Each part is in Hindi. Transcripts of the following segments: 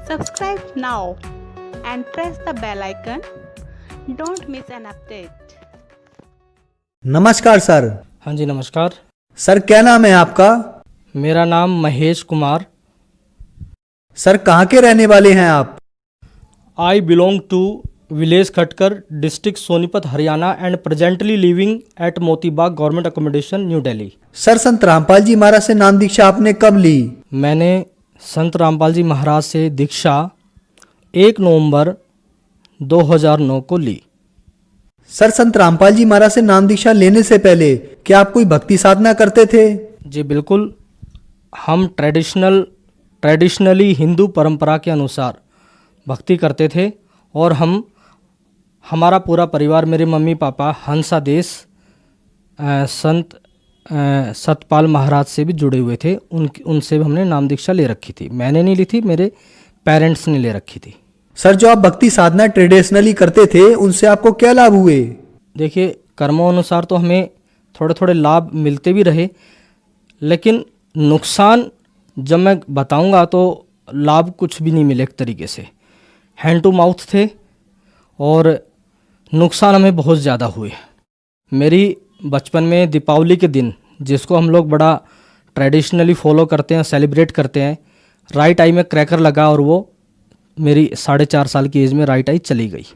Subscribe now and press the bell icon. Don't miss an update. नमस्कार सर। हाँ जी नमस्कार। सर क्या नाम है आपका? मेरा नाम महेश कुमार। सर कहाँ के रहने वाले हैं आप? I belong to village Khatkar, district Sonipat, Haryana and presently living at Motibagh government accommodation, new Delhi. Sir Sant Rampal जी महाराज से नाम दीक्षा आपने कब ली? मैंने संत रामपाल जी महाराज से दीक्षा 1 नवंबर 2009 को ली। सर संत रामपाल जी महाराज से नाम दीक्षा लेने से पहले क्या आप कोई भक्ति साधना करते थे? जी बिल्कुल, हम ट्रेडिशनली हिंदू परंपरा के अनुसार भक्ति करते थे और हमारा पूरा परिवार, मेरे मम्मी पापा हंसादेश संत सतपाल महाराज से भी जुड़े हुए थे। उनसे हमने नाम दीक्षा ले रखी थी। मैंने नहीं ली थी, मेरे पेरेंट्स ने ले रखी थी। सर जो आप भक्ति साधना ट्रेडिशनली करते थे उनसे आपको क्या लाभ हुए? देखिए, कर्मों अनुसार तो हमें थोड़े थोड़े लाभ मिलते भी रहे, लेकिन नुकसान जब मैं बताऊंगा तो लाभ कुछ भी नहीं मिले। एक तरीके से हैंड टू माउथ थे और नुकसान हमें बहुत ज़्यादा हुए। मेरी बचपन में दीपावली के दिन, जिसको हम लोग बड़ा ट्रेडिशनली फॉलो करते हैं, सेलिब्रेट करते हैं, राइट आई में क्रैकर लगा और वो मेरी 4.5 साल की एज में राइट आई चली गई।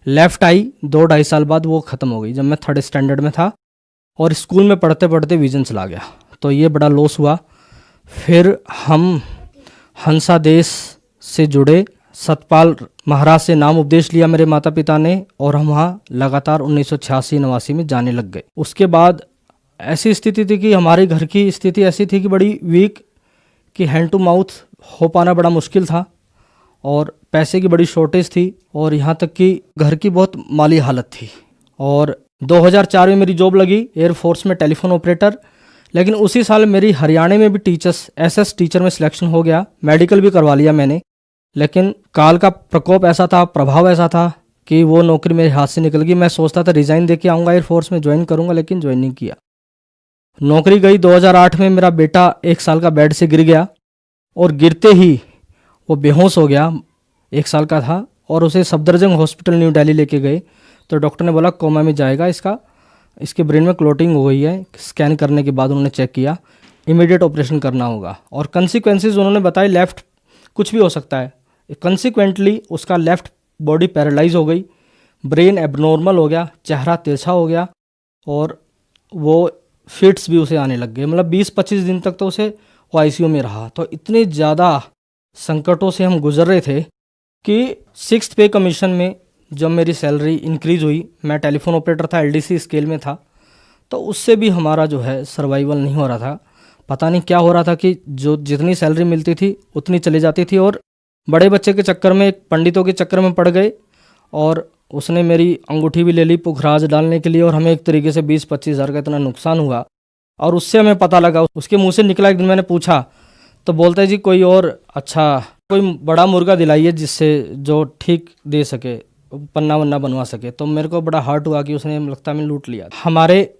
लेफ़्ट आई 2-2.5 साल बाद वो ख़त्म हो गई, जब मैं 3rd स्टैंडर्ड में था, और स्कूल में पढ़ते पढ़ते विजन चला गया, तो ये बड़ा लॉस हुआ। फिर हम हंसादेश से जुड़े, सतपाल महाराज से नाम उपदेश लिया मेरे माता पिता ने, और हम वहाँ लगातार 1986-89 में जाने लग गए। उसके बाद ऐसी स्थिति थी कि हमारे घर की स्थिति ऐसी थी कि बड़ी वीक, कि हैंड टू माउथ हो पाना बड़ा मुश्किल था और पैसे की बड़ी शॉर्टेज थी, और यहाँ तक कि घर की बहुत माली हालत थी। और 2004 में मेरी जॉब लगी एयरफोर्स में टेलीफोन ऑपरेटर, लेकिन उसी साल मेरी हरियाणा में भी एसएस टीचर में सिलेक्शन हो गया। मेडिकल भी करवा लिया मैंने, लेकिन काल का प्रकोप ऐसा था, प्रभाव ऐसा था कि वो नौकरी मेरे हाथ से निकल गई। मैं सोचता था रिज़ाइन देके आऊँगा, एयरफोर्स में ज्वाइन करूँगा, लेकिन ज्वाइन नहीं किया। नौकरी गई। 2008 में मेरा बेटा 1 साल का बेड से गिर गया, और गिरते ही वो बेहोश हो गया, 1 साल का था, और उसे सफदरजंग हॉस्पिटल न्यू दिल्ली लेके गए। तो डॉक्टर ने बोला कोमा में जाएगा, इसके ब्रेन में क्लोटिंग हो गई है। स्कैन करने के बाद उन्होंने चेक किया, इमीडिएट ऑपरेशन करना होगा, और कंसिक्वेंसेस उन्होंने बताए लेफ़्ट कुछ भी हो सकता है। कंसिक्वेंटली उसका लेफ़्ट बॉडी पैरालाइज हो गई, ब्रेन एबनॉर्मल हो गया, चेहरा तिरछा हो गया, और वो फिट्स भी उसे आने लग गए। मतलब 20-25 दिन तक तो उसे वो आईसीयू में रहा। तो इतने ज़्यादा संकटों से हम गुजर रहे थे कि 6th पे कमीशन में जब मेरी सैलरी इंक्रीज़ हुई, मैं टेलीफोन ऑपरेटर था, एलडीसी स्केल में था, तो उससे भी हमारा जो है सर्वाइवल नहीं हो रहा था। पता नहीं क्या हो रहा था कि जो जितनी सैलरी मिलती थी उतनी चली जाती थी, और बड़े बच्चे के चक्कर में, पंडितों के चक्कर में पड़ गए, और उसने मेरी अंगूठी भी ले ली पुखराज डालने के लिए, और हमें एक तरीके से 20-25 हज़ार का इतना नुकसान हुआ। और उससे हमें पता लगा, उसके मुंह से निकला, एक दिन मैंने पूछा तो बोलता है जी कोई और अच्छा कोई बड़ा मुर्गा दिलाइए जिससे जो ठीक दे सके, पन्ना वन्ना बनवा सके। तो मेरे को बड़ा हर्ट हुआ कि उसने, लगता है, मैं लूट लिया। हमारे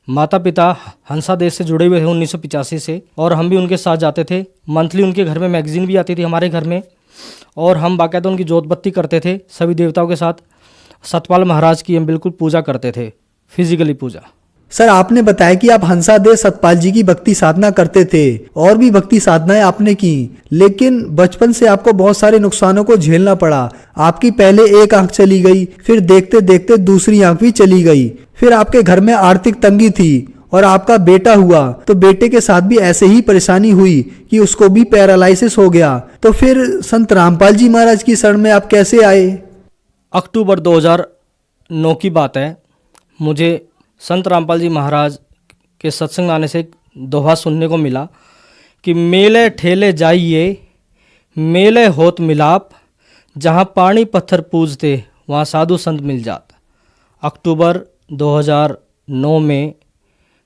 माता पिता हंसादेश से जुड़े हुए थे 1985 से, और हम भी उनके साथ जाते थे। मंथली उनके घर में मैगजीन भी आती थी हमारे घर में, और हम बाकायदा उनकी जोत बत्ती करते थे सभी देवताओं के साथ। सतपाल महाराज की हम बिल्कुल पूजा करते थे, फिजिकली पूजा। सर आपने बताया कि आप हंसादेश सतपाल जी की भक्ति साधना करते थे, और भी भक्ति साधनाएं आपने की, लेकिन बचपन से आपको बहुत सारे नुकसानों को झेलना पड़ा। आपकी पहले एक आंख चली गई, फिर देखते देखते दूसरी आंख भी चली गई, फिर आपके घर में आर्थिक तंगी थी, और आपका बेटा हुआ तो बेटे के साथ भी ऐसे ही परेशानी हुई कि उसको भी पैरालिसिस हो गया। तो फिर संत रामपाल जी महाराज की शरण में आप कैसे आए? अक्टूबर 2009 की बात है। मुझे संत रामपाल जी महाराज के सत्संग आने से एक दोहा सुनने को मिला कि मेले ठेले जाइए, मेले होत मिलाप, जहाँ पानी पत्थर पूजते वहाँ साधु संत मिल जात। अक्टूबर 2009 में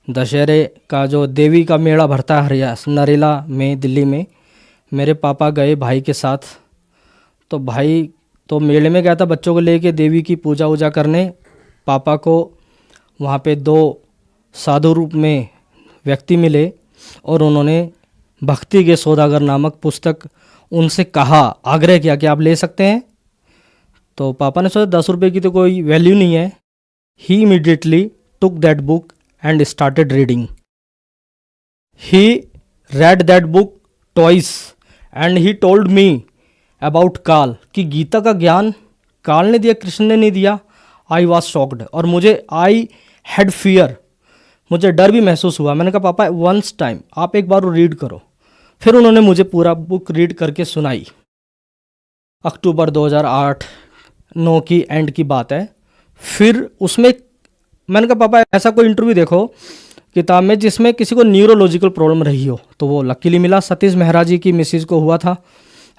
दशहरे का जो देवी का मेला भरता है हरियाणा नरेला में, दिल्ली में, मेरे पापा गए भाई के साथ। तो भाई तो मेले में गया था बच्चों को लेके देवी की पूजा वूजा करने। पापा को वहाँ पे 2 साधु रूप में व्यक्ति मिले, और उन्होंने भक्ति के सौदागर नामक पुस्तक उनसे कहा, आग्रह किया कि आप ले सकते हैं। तो पापा ने सोचा 10 रुपये की तो कोई वैल्यू नहीं है। He immediately took that book and started reading. He read that book twice and he told me about काल, कि गीता का ज्ञान काल ने दिया, कृष्ण ने नहीं दिया। आई वॉज शॉक्ड, और मुझे आई हैड फियर, मुझे डर भी महसूस हुआ। मैंने कहा पापा वंस टाइम, आप एक बार रीड करो। फिर उन्होंने मुझे पूरा बुक रीड करके सुनाई। अक्टूबर 2008-9 की एंड की बात है। फिर उसमें मैंने कहा पापा ऐसा कोई इंटरव्यू देखो किताब में जिसमें किसी को न्यूरोलॉजिकल प्रॉब्लम रही हो। तो वो लकीली मिला, सतीश मेहरा जी की मिसिज को हुआ था।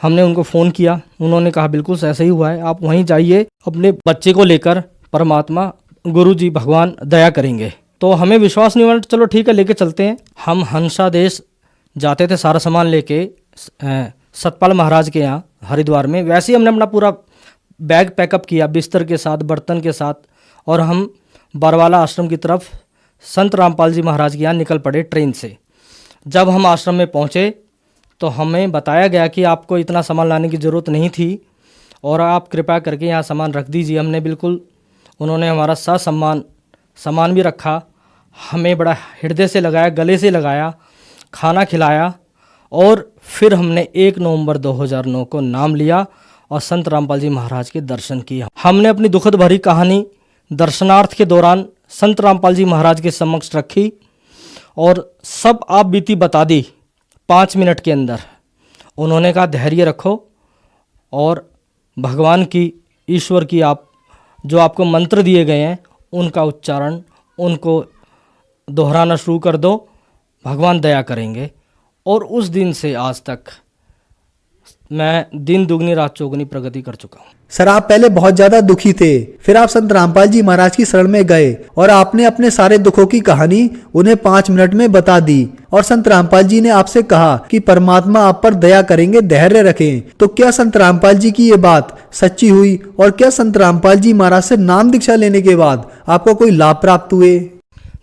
हमने उनको फ़ोन किया, उन्होंने कहा बिल्कुल ऐसा ही हुआ है, आप वहीं जाइए, अपने बच्चे को लेकर, परमात्मा गुरु जी भगवान दया करेंगे। तो हमें विश्वास नहीं हुआ, चलो ठीक है लेके चलते हैं। हम हंसा देश जाते थे सारा सामान लेके सतपाल महाराज के यहाँ हरिद्वार में। वैसे ही हमने अपना पूरा बैग पैकअप किया बिस्तर के साथ, बर्तन के साथ, और हम बरवाला आश्रम की तरफ संत रामपाल जी महाराज के यहाँ निकल पड़े ट्रेन से। जब हम आश्रम में पहुँचे तो हमें बताया गया कि आपको इतना सामान लाने की ज़रूरत नहीं थी और आप कृपया करके यहाँ सामान रख दीजिए। हमने बिल्कुल, उन्होंने हमारा ससम्मान सामान भी रखा, हमें बड़ा हृदय से लगाया, गले से लगाया, खाना खिलाया, और फिर हमने 1 नवंबर 2009 को नाम लिया और संत रामपाल जी महाराज के दर्शन किए। हमने अपनी दुखद भरी कहानी दर्शनार्थ के दौरान संत रामपाल जी महाराज के समक्ष रखी और सब आप बीती बता दी 5 मिनट के अंदर। उन्होंने कहा धैर्य रखो और भगवान की, ईश्वर की, आप जो आपको मंत्र दिए गए हैं उनका उच्चारण, उनको दोहराना शुरू कर दो, भगवान दया करेंगे। और उस दिन से आज तक मैं दिन दुगनी रात चौगुनी प्रगति कर चुका हूँ। सर, आप पहले बहुत ज्यादा दुखी थे, फिर आप संत रामपाल जी महाराज की शरण में गए और आपने अपने सारे दुखों की कहानी उन्हें 5 मिनट में बता दी और संत रामपाल जी ने आपसे कहा कि परमात्मा आप पर दया करेंगे, धैर्य रखें। तो क्या संत रामपाल जी की ये बात सच्ची हुई और क्या संत रामपाल जी महाराज से नाम दीक्षा लेने के बाद आपको कोई लाभ प्राप्त हुए?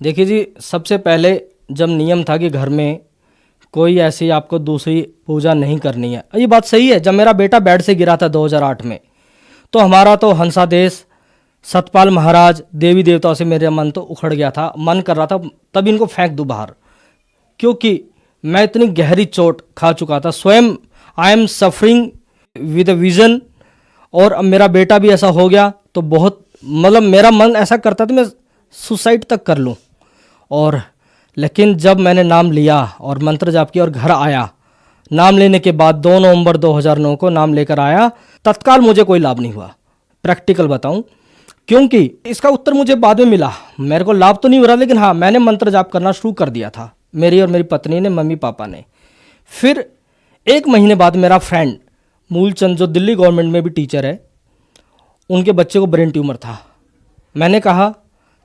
देखिए जी, सबसे पहले जब नियम था कि घर में कोई ऐसी आपको दूसरी पूजा नहीं करनी है, ये बात सही है। जब मेरा बेटा बेड से गिरा था 2008 में, तो हमारा तो हंसादेश, सतपाल महाराज, देवी देवताओं से मेरा मन तो उखड़ गया था, मन कर रहा था तब इनको फेंक दूं बाहर, क्योंकि मैं इतनी गहरी चोट खा चुका था। स्वयं I am suffering with a vision, और अब मेरा बेटा भी ऐसा हो गया तो बहुत, मतलब मेरा मन ऐसा करता था मैं सुसाइड तक कर लूं। और लेकिन जब मैंने नाम लिया और मंत्र जाप किया और घर आया, नाम लेने के बाद 2 नवंबर 2009 को नाम लेकर आया, तत्काल मुझे कोई लाभ नहीं हुआ। प्रैक्टिकल बताऊं, क्योंकि इसका उत्तर मुझे बाद में मिला। मेरे को लाभ तो नहीं हो रहा, लेकिन हाँ, मैंने मंत्र जाप करना शुरू कर दिया था, मेरी और मेरी पत्नी ने, मम्मी पापा ने। फिर 1 महीने बाद मेरा फ्रेंड मूलचंद, जो दिल्ली गवर्नमेंट में भी टीचर है, उनके बच्चे को ब्रेन ट्यूमर था। मैंने कहा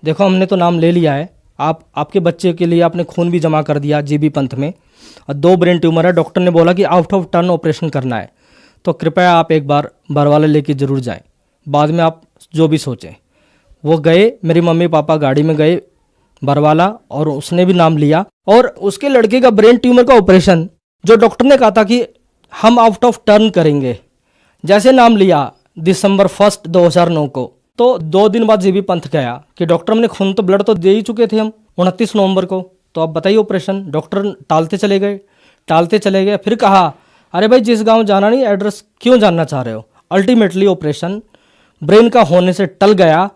देखो हमने तो नाम ले लिया है, आपके बच्चे के लिए आपने खून भी जमा कर दिया जीबी पंथ में, और 2 ब्रेन ट्यूमर है, डॉक्टर ने बोला कि आउट ऑफ टर्न ऑपरेशन करना है, तो कृपया आप एक बार बरवाला लेके जरूर जाएं, बाद में आप जो भी सोचें। वो गए, मेरी मम्मी पापा गाड़ी में गए बरवाला, और उसने भी नाम लिया, और उसके लड़के का ब्रेन ट्यूमर का ऑपरेशन, जो डॉक्टर ने कहा था कि हम आउट ऑफ टर्न करेंगे, जैसे नाम लिया दिसंबर 1 2009 को, तो 2 दिन बाद जीबी पंथ गया कि डॉक्टर, हमने खून तो ब्लड तो दे ही चुके थे हम 29 नवंबर को, तो अब बताइए ऑपरेशन। डॉक्टर टालते चले गए, फिर कहा अरे भाई जिस गांव जाना नहीं, एड्रेस क्यों जानना चाह रहे हो। अल्टीमेटली ऑपरेशन ब्रेन का होने से टल गया।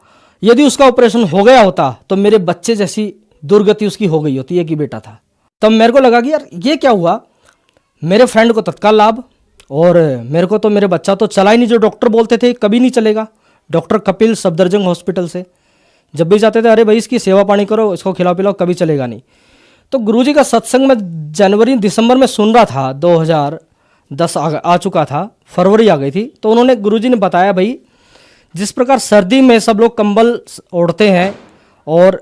यदि उसका ऑपरेशन हो गया होता तो मेरे बच्चे जैसी दुर्गति उसकी हो गई होती, एक ही बेटा था। तब मेरे को लगा कि यार ये क्या हुआ, मेरे फ्रेंड को तत्काल लाभ, और मेरे को तो, मेरे बच्चा तो चला ही नहीं, जो डॉक्टर बोलते थे कभी नहीं चलेगा। डॉक्टर कपिल सफदरजंग हॉस्पिटल से जब भी जाते थे, अरे भाई इसकी सेवा पानी करो, इसको खिलाओ पिलाओ, कभी चलेगा नहीं। तो गुरुजी का सत्संग में जनवरी दिसंबर में सुन रहा था, 2010 आ चुका था, फरवरी आ गई थी, तो उन्होंने, गुरुजी ने बताया भाई जिस प्रकार सर्दी में सब लोग कंबल ओढ़ते हैं और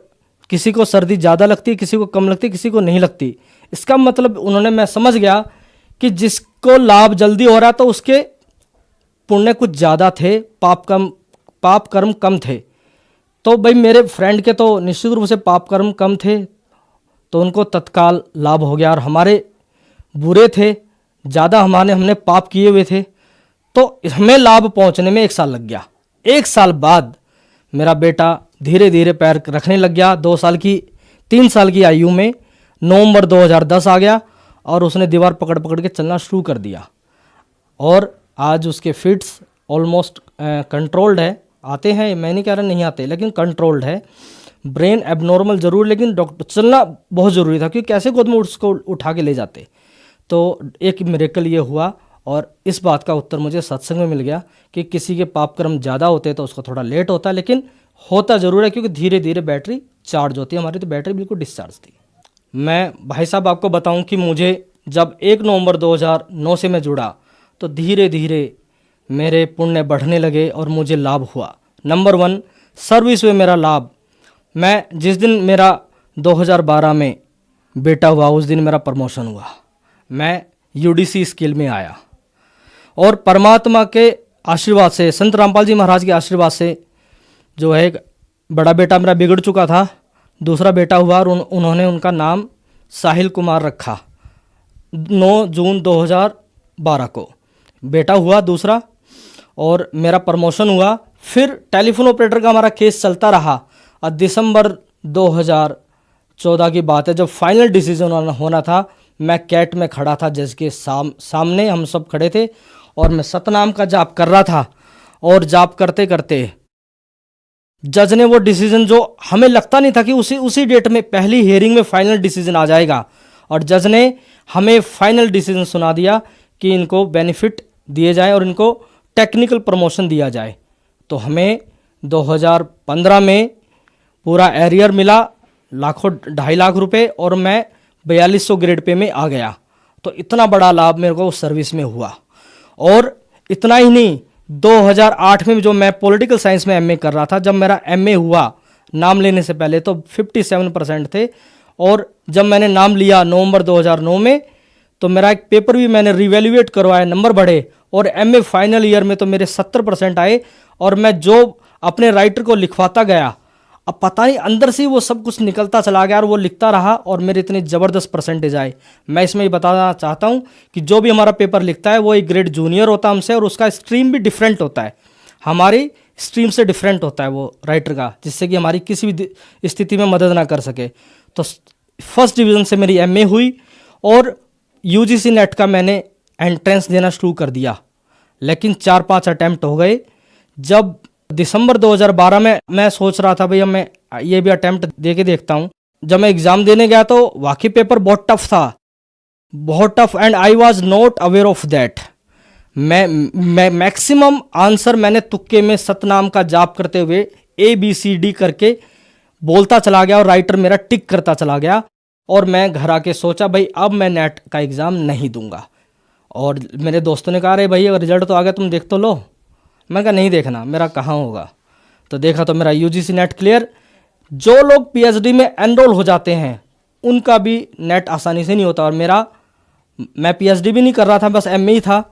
किसी को सर्दी ज़्यादा लगती है, किसी को कम लगती है, किसी को नहीं लगती, इसका मतलब उन्होंने, मैं समझ गया कि जिसको लाभ जल्दी हो रहा तो उसके पुण्य कुछ ज़्यादा थे, पाप कर्म कम थे। तो भाई मेरे फ्रेंड के तो निश्चित रूप से पाप कर्म कम थे, तो उनको तत्काल लाभ हो गया। और हमारे बुरे थे, ज़्यादा हमने पाप किए हुए थे, तो हमें लाभ पहुंचने में 1 साल लग गया। 1 साल बाद मेरा बेटा धीरे धीरे पैर रखने लग गया। 3 साल की आयु में नवंबर 2010 आ गया और उसने दीवार पकड़ पकड़ के चलना शुरू कर दिया और आज उसके फिट्स ऑलमोस्ट कंट्रोल्ड है। आते हैं, मैं नहीं कह रहा नहीं आते, लेकिन कंट्रोल्ड है। ब्रेन एबनॉर्मल जरूर, लेकिन डॉक्टर चलना बहुत ज़रूरी था, क्योंकि कैसे गोद में उसको उठा के ले जाते। तो एक मिरेकल ये हुआ और इस बात का उत्तर मुझे सत्संग में मिल गया कि किसी के पाप कर्म ज़्यादा होते तो उसको थोड़ा लेट होता, लेकिन होता ज़रूर है, क्योंकि धीरे धीरे बैटरी चार्ज होती है। हमारी तो बैटरी बिल्कुल डिस्चार्ज थी। मैं भाई साहब आपको बताऊं कि मुझे जब 1 नवंबर 2009 से मैं जुड़ा तो धीरे धीरे मेरे पुण्य बढ़ने लगे और मुझे लाभ हुआ। नंबर 1 सर्विस में मेरा लाभ। मैं जिस दिन मेरा 2012 में बेटा हुआ उस दिन मेरा प्रमोशन हुआ। मैं यूडीसी स्किल में आया और परमात्मा के आशीर्वाद से, संत रामपाल जी महाराज के आशीर्वाद से, जो है एक बड़ा बेटा मेरा बिगड़ चुका था, दूसरा बेटा हुआ और उन्होंने उनका नाम साहिल कुमार रखा। 9 जून 2012 को बेटा हुआ दूसरा और मेरा प्रमोशन हुआ। फिर टेलीफोन ऑपरेटर का हमारा केस चलता रहा और दिसंबर 2014 की बात है, जब फाइनल डिसीजन होना था, मैं कैट में खड़ा था, जज के सामने हम सब खड़े थे और मैं सतनाम का जाप कर रहा था और जाप करते करते जज ने वो डिसीजन, जो हमें लगता नहीं था कि उसी डेट में पहली हियरिंग में फाइनल डिसीजन आ जाएगा, और जज ने हमें फाइनल डिसीजन सुना दिया कि इनको बेनिफिट दिए जाए और इनको टेक्निकल प्रमोशन दिया जाए। तो हमें 2015 में पूरा एरियर मिला, 2.5 लाख रुपए, और मैं 4200 ग्रेड पे में आ गया। तो इतना बड़ा लाभ मेरे को उस सर्विस में हुआ। और इतना ही नहीं, 2008 में जो मैं पॉलिटिकल साइंस में एमए कर रहा था, जब मेरा एमए हुआ नाम लेने से पहले तो 57% थे, और जब मैंने नाम लिया नवंबर 2009 में तो मेरा एक पेपर भी मैंने रिवैल्यूएट करवाया, नंबर बढ़े और एमए फाइनल ईयर में तो मेरे 70% आए। और मैं जो अपने राइटर को लिखवाता गया, अब पता नहीं अंदर से वो सब कुछ निकलता चला गया और वो लिखता रहा और मेरे इतनी ज़बरदस्त परसेंटेज आए। मैं इसमें ये बताना चाहता हूँ कि जो भी हमारा पेपर लिखता है वो एक ग्रेड जूनियर होता है हमसे, और उसका स्ट्रीम भी डिफरेंट होता है, हमारी स्ट्रीम से डिफरेंट होता है वो राइटर का, जिससे कि हमारी किसी भी स्थिति में मदद ना कर सके। तो फर्स्ट डिवीज़न से मेरी एमए हुई और यूजीसी नेट का मैंने एंट्रेंस देना शुरू कर दिया, लेकिन 4-5 अटैम्प्ट हो गए। जब दिसंबर 2012 में मैं सोच रहा था भैया मैं ये भी अटैम्प्ट दे के देखता हूँ, जब मैं एग्ज़ाम देने गया तो वाकई पेपर बहुत टफ था, बहुत tough, and I was not aware of that. मैं मैक्सिमम आंसर मैंने तुक्के में सतनाम का जाप करते हुए ABCD करके बोलता चला गया और राइटर मेरा टिक करता चला गया। और मैं घर आके सोचा भाई अब मैं नेट का एग्ज़ाम नहीं दूंगा। और मेरे दोस्तों ने कहा अरे भाई रिजल्ट तो आ गया, तुम देख तो लो। मैं कहा नहीं देखना, मेरा कहाँ होगा। तो देखा तो मेरा यूजीसी नेट क्लियर। जो लोग पीएचडी में एनरोल हो जाते हैं उनका भी नेट आसानी से नहीं होता, और मैं पीएचडी भी नहीं कर रहा था, बस एमए ही था,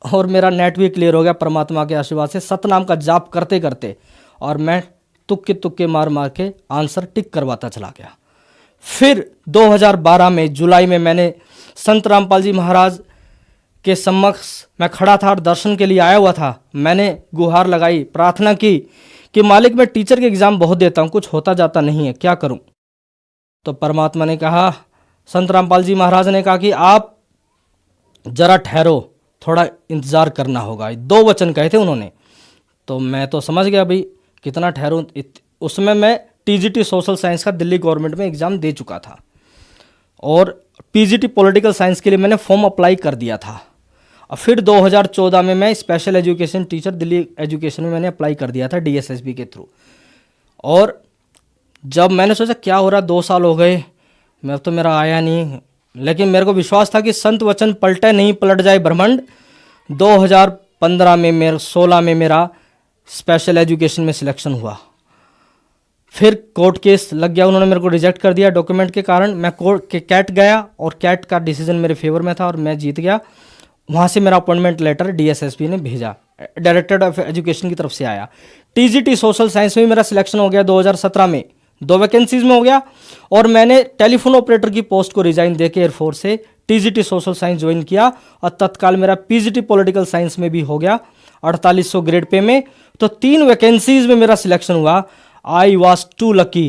और मेरा नेट भी क्लियर हो गया परमात्मा के आशीर्वाद से, सतनाम का जाप करते करते। और मैं तुक्के मार मार के आंसर टिक करवाता चला गया। फिर 2012 में जुलाई में मैंने संत रामपाल जी महाराज के समक्ष मैं खड़ा था और दर्शन के लिए आया हुआ था। मैंने गुहार लगाई, प्रार्थना की कि मालिक मैं टीचर के एग्ज़ाम बहुत देता हूँ, कुछ होता जाता नहीं है, क्या करूँ। तो परमात्मा ने कहा, संत रामपाल जी महाराज ने कहा कि आप जरा ठहरो, थोड़ा इंतज़ार करना होगा। 2 वचन कहे थे उन्होंने। तो मैं तो समझ गया भाई कितना ठहरूं। उसमें मैं टीजीटी सोशल साइंस का दिल्ली गवर्नमेंट में एग्ज़ाम दे चुका था, और पीजीटी पॉलिटिकल साइंस के लिए मैंने फॉर्म अप्लाई कर दिया था। और फिर 2014 में मैं special education teacher Delhi education में मैंने अप्लाई कर दिया था DSSB के थ्रू। और जब मैंने सोचा क्या हो रहा, 2 साल हो गए, मैं तो मेरा आया नहीं, लेकिन मेरे को विश्वास था कि संत वचन पलटे नहीं पलट जाए ब्रह्मांड। 2015 में 16 में मेरा स्पेशल एजुकेशन में सिलेक्शन हुआ। फिर कोर्ट केस लग गया, उन्होंने मेरे को रिजेक्ट कर दिया डॉक्यूमेंट के कारण। मैं कोर्ट के कैट गया और कैट का डिसीजन मेरे फेवर में था और मैं जीत गया। वहाँ से मेरा अपॉइंटमेंट लेटर DSSB ने भेजा, डायरेक्टरेट ऑफ एजुकेशन की तरफ से आया। टीजीटी सोशल साइंस में मेरा सिलेक्शन हो गया 2017 में, 2 वैकेंसीज में हो गया। और मैंने टेलीफोन ऑपरेटर की पोस्ट को रिजाइन देके एयरफोर्स से टीजीटी सोशल साइंस ज्वाइन किया और तत्काल मेरा पीजीटी पॉलिटिकल साइंस में भी हो गया 4800 ग्रेड पे में। तो 3 वैकेंसीज में मेरा सिलेक्शन हुआ। आई वॉज टू लकी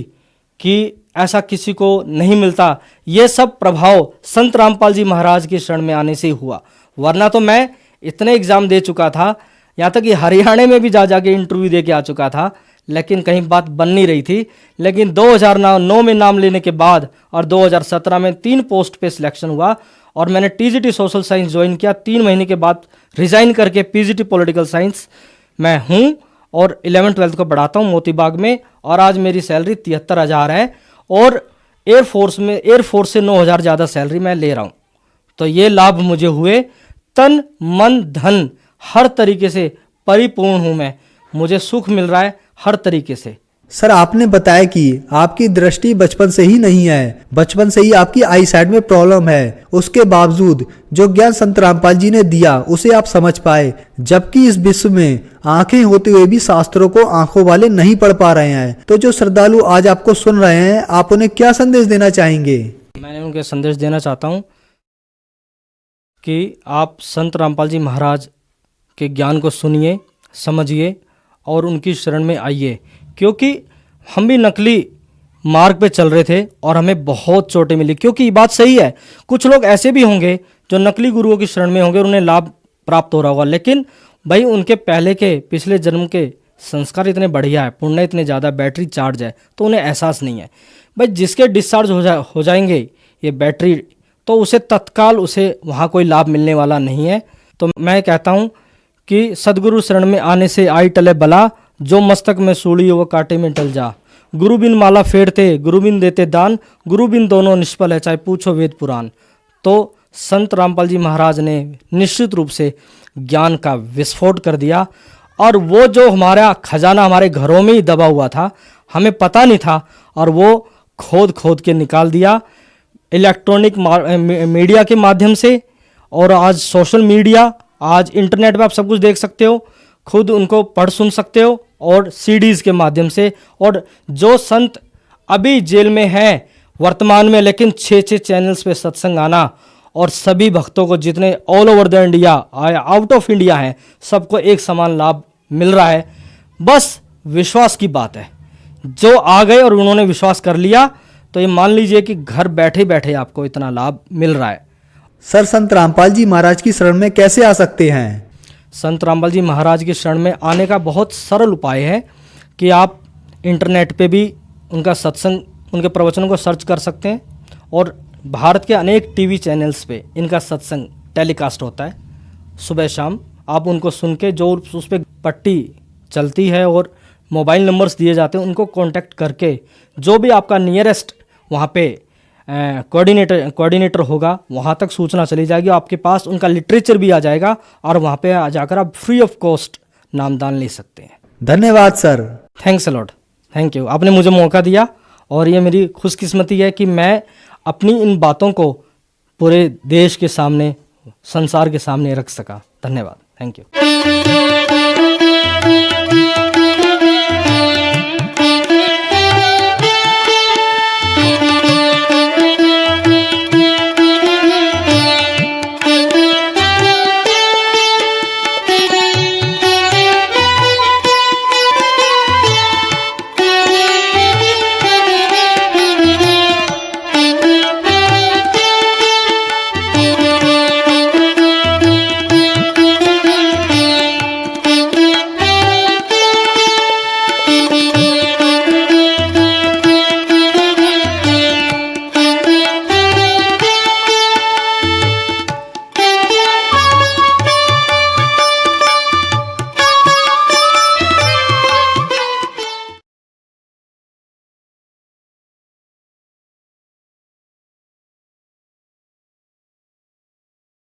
कि ऐसा किसी को नहीं मिलता। ये सब प्रभाव संत रामपाल जी महाराज के शरण में आने से ही हुआ, वरना तो मैं इतने एग्जाम दे चुका था, यहाँ तक कि हरियाणा में भी जा जाके इंटरव्यू दे के आ चुका था, लेकिन कहीं बात बन नहीं रही थी। लेकिन 2009 में नाम लेने के बाद और 2017 में 3 पोस्ट पे सिलेक्शन हुआ और मैंने टीजीटी सोशल साइंस ज्वाइन किया। 3 महीने के बाद रिजाइन करके पीजीटी पॉलिटिकल साइंस मैं हूँ और 11th-12th को पढ़ाता हूँ मोतीबाग में। और आज मेरी सैलरी 73,000 है और एयरफोर्स से 9,000 ज़्यादा सैलरी मैं ले रहा हूँ। तो ये लाभ मुझे हुए, तन मन धन हर तरीके से परिपूर्ण हूँ मैं, मुझे सुख मिल रहा है हर तरीके से। सर, आपने बताया कि आपकी दृष्टि बचपन से ही नहीं है, बचपन से ही आपकी आई साइड में प्रॉब्लम है। उसके बावजूद जो ज्ञान संत रामपाल जी ने दिया उसे आप समझ पाए, जबकि इस विश्व में आंखें होते हुए भी शास्त्रों को आंखों वाले नहीं पढ़ पा रहे हैं। तो जो श्रद्धालु आज आपको सुन रहे हैं, आप उन्हें क्या संदेश देना चाहेंगे? मैंने उनके संदेश देना चाहता हूँ कि आप संत रामपाल जी महाराज के ज्ञान को सुनिए, समझिए और उनकी शरण में आइए, क्योंकि हम भी नकली मार्ग पे चल रहे थे और हमें बहुत चोटें मिली। क्योंकि ये बात सही है, कुछ लोग ऐसे भी होंगे जो नकली गुरुओं की शरण में होंगे और उन्हें लाभ प्राप्त हो रहा होगा, लेकिन भाई उनके पहले के पिछले जन्म के संस्कार इतने बढ़िया है, पुण्य इतने ज़्यादा, बैटरी चार्ज है, तो उन्हें एहसास नहीं है। भाई जिसके डिस्चार्ज हो जाएंगे ये बैटरी, तो उसे तत्काल उसे वहाँ कोई लाभ मिलने वाला नहीं है। तो मैं कहता हूँ कि सदगुरु शरण में आने से आई टले बला, जो मस्तक में सूली वो कांटे में टल जा। गुरु बिन माला फेरते, गुरु बिन देते दान, गुरु बिन दोनों निष्फल है, चाहे पूछो वेद पुराण। तो संत रामपाल जी महाराज ने निश्चित रूप से ज्ञान का विस्फोट कर दिया और वो जो हमारा खजाना हमारे घरों में ही दबा हुआ था, हमें पता नहीं था, और वो खोद खोद के निकाल दिया इलेक्ट्रॉनिक मीडिया के माध्यम से। और आज सोशल मीडिया, आज इंटरनेट पे आप सब कुछ देख सकते हो, खुद उनको पढ़ सुन सकते हो और सीडीज़ के माध्यम से। और जो संत अभी जेल में हैं वर्तमान में, लेकिन 6 चैनल्स पे सत्संग आना और सभी भक्तों को जितने all over the India, out of India हैं, सबको एक समान लाभ मिल रहा है। बस विश्वास की बात है, जो आ गए और उन्होंने विश्वास कर लिया तो ये मान लीजिए कि घर बैठे बैठे आपको इतना लाभ मिल रहा है। सर, संत रामपाल जी महाराज की शरण में कैसे आ सकते हैं? संत रामपाल जी महाराज की शरण में आने का बहुत सरल उपाय है कि आप इंटरनेट पे भी उनका सत्संग, उनके प्रवचनों को सर्च कर सकते हैं और भारत के अनेक टीवी चैनल्स पे इनका सत्संग टेलीकास्ट होता है सुबह शाम। आप उनको सुन के, जो उस पर पट्टी चलती है और मोबाइल नंबर्स दिए जाते हैं, उनको कांटेक्ट करके जो भी आपका नियरेस्ट वहाँ पे कोऑर्डिनेटर होगा, वहाँ तक सूचना चली जाएगी, आपके पास उनका लिटरेचर भी आ जाएगा और वहाँ पे आ जाकर आप फ्री ऑफ कॉस्ट नामदान ले सकते हैं। धन्यवाद sir. Thanks a lot, thank you. आपने मुझे मौका दिया और ये मेरी खुशकिस्मती है कि मैं अपनी इन बातों को पूरे देश के सामने, संसार के सामने रख सका। धन्यवाद, थैंक यू।